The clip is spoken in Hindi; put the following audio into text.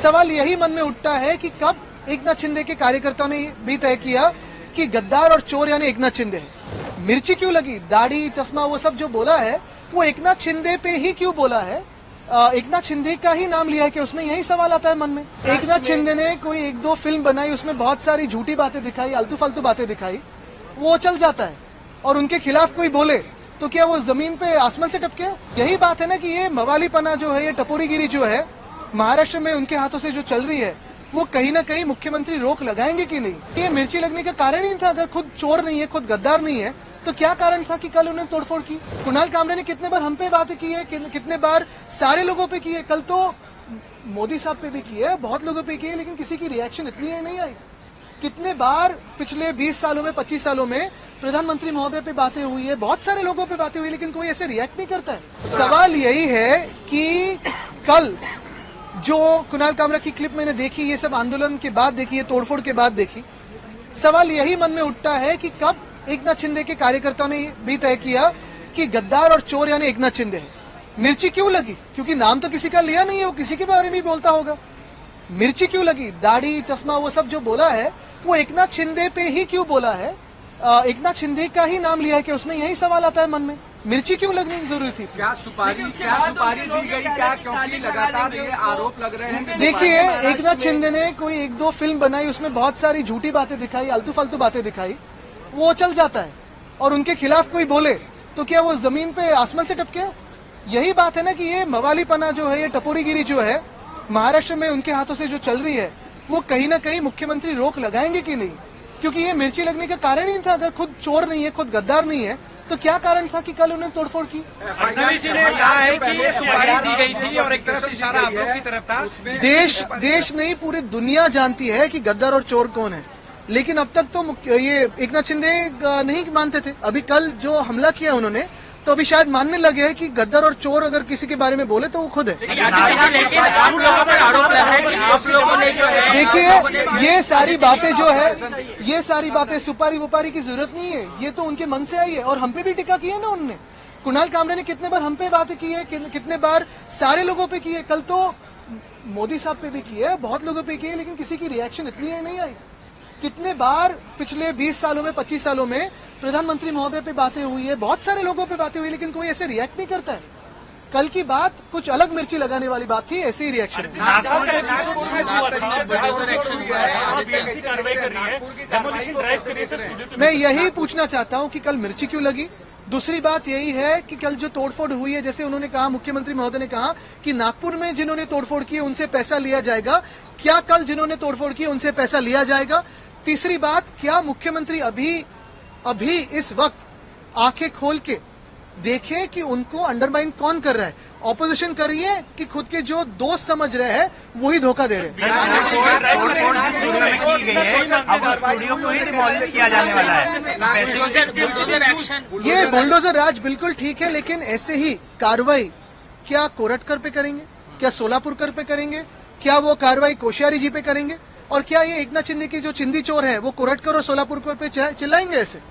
सवाल यही मन में उठता है कि कब एकनाथ शिंदे के कार्यकर्ताओं ने भी तय किया कि गद्दार और चोर यानी एकनाथ शिंदे है। मिर्ची क्यों लगी, दाढ़ी चश्मा वो सब जो बोला है वो एकनाथ शिंदे पे ही क्यों बोला है? एकनाथ शिंदे का ही नाम लिया है कि उसमें यही सवाल आता है मन में। एकनाथ शिंदे ने कोई एक दो फिल्म बनाई, उसमें बहुत सारी झूठी बातें दिखाई, आलतू फालतू बातें दिखाई, वो चल जाता है। और उनके खिलाफ कोई बोले तो क्या वो जमीन पे आसमान से टपके? यही बात है ना कि ये मवालीपना जो है, ये टपोरीगिरी जो है महाराष्ट्र में उनके हाथों से जो चल रही है, वो कहीं ना कहीं मुख्यमंत्री रोक लगाएंगे कि नहीं? ये मिर्ची लगने का कारण ही था। अगर खुद चोर नहीं है, खुद गद्दार नहीं है, तो क्या कारण था कि कल उन्होंने तोड़फोड़ की? कुणाल कामरे ने कितने बार हम पे बातें की है, कितने बार सारे लोगों पे की है। कल तो मोदी साहब पे भी की है, बहुत लोगों पे की है, लेकिन किसी की रिएक्शन इतनी नहीं आई। कितने बार पिछले 20 सालों में, 25 सालों में प्रधानमंत्री महोदय पे बातें हुई है, बहुत सारे लोगों पे बातें हुई, लेकिन कोई ऐसे रिएक्ट नहीं करता है। सवाल यही है कि कल जो कुणाल कामरा की क्लिप मैंने देखी, ये सब आंदोलन के बाद देखी है, तोड़फोड़ के बाद देखी, सवाल यही मन में उठता है कि कब एकनाथ शिंदे के कार्यकर्ताओं ने भी तय किया कि गद्दार और चोर यानी एकनाथ शिंदे है। मिर्ची क्यों लगी? क्योंकि नाम तो किसी का लिया नहीं है, वो किसी के बारे में भी बोलता होगा। मिर्ची क्यों लगी, दाढ़ी चश्मा वो सब जो बोला है वो एकनाथ शिंदे पे ही क्यों बोला है? एकनाथ शिंदे का ही नाम लिया है कि उसमें यही सवाल आता है मन में। मिर्ची क्यों लगनी जरूरी थी? क्या सुपारी दी गई क्या? क्योंकि लगातार ये आरोप लग रहे हैं। देखिए, एकनाथ शिंदे ने कोई एक दो फिल्म बनाई, उसमें बहुत सारी झूठी बातें दिखाई, आलतू फालतू बातें दिखाई, वो चल जाता है। और उनके खिलाफ कोई बोले तो क्या वो जमीन पे आसमान से टपके? यही बात है ना कि ये मवालीपना जो है, ये टपोरीगिरी जो है महाराष्ट्र में उनके हाथों से जो चल रही है, वो कहीं ना कहीं मुख्यमंत्री रोक लगाएंगे कि नहीं? क्योंकि ये मिर्ची लगने का कारण ही था। अगर खुद चोर नहीं है, खुद गद्दार नहीं है, तो क्या कारण था कि कल उन्होंने तोड़फोड़ की? फडणवीस जी ने कहा है कि ये सुपारी दी गई थी और एक तरफ से इशारा आप लोग की तरफ था। देश नहीं, पूरी दुनिया जानती है कि गद्दार और चोर कौन है, लेकिन अब तक तो ये एकनाथ शिंदे नहीं मानते थे। अभी कल जो हमला किया उन्होंने, तो अभी शायद मानने लगे हैं कि गद्दार और चोर अगर किसी के बारे में बोले तो वो खुद है। देखिए, ये सारी बातें जो है, ये सारी बातें सुपारी वुपारी की जरूरत नहीं है, ये तो उनके मन से आई है। और हम पे भी टिक्का की है ना उन्होंने। कुणाल कामरे ने कितने बार हम पे बातें की है, कितने बार सारे लोगों पे की है। कल तो मोदी साहब पे भी की है, बहुत लोगों पे की है, लेकिन किसी की रिएक्शन इतनी नहीं आई। कितने बार पिछले 20 सालों में, 25 सालों में प्रधानमंत्री महोदय पे बातें हुई है, बहुत सारे लोगों पे बातें हुई, लेकिन कोई ऐसे रिएक्ट नहीं करता है। कल की बात कुछ अलग मिर्ची लगाने वाली बात थी, ऐसे ही रिएक्शन है। मैं यही पूछना चाहता हूं कि कल मिर्ची क्यों लगी। दूसरी बात यही है कि कल जो तोड़फोड़ हुई है, जैसे उन्होंने कहा, मुख्यमंत्री महोदय ने कहा कि नागपुर में जिन्होंने तोड़फोड़ की उनसे पैसा लिया जाएगा। क्या कल जिन्होंने तोड़फोड़ की उनसे पैसा लिया जाएगा? तीसरी बात, क्या मुख्यमंत्री अभी इस वक्त आंखें खोल के देखें कि उनको अंडरमाइन कौन कर रहा है? ऑपोजिशन कर रही है कि खुद के जो दोस्त समझ रहे हैं वही धोखा दे रहे हैं? ये बुलडोजर राज बिल्कुल ठीक है, लेकिन ऐसे ही कार्रवाई क्या कोरटकर पे करेंगे? क्या सोलापुरकर पे करेंगे? क्या वो कार्रवाई कोश्यारी जी पे करेंगे? और क्या ये एकनाथ शिंदे की जो चिंदी चोर है वो कोरटकर और सोलापुरकर पे चिल्लाएंगे ऐसे?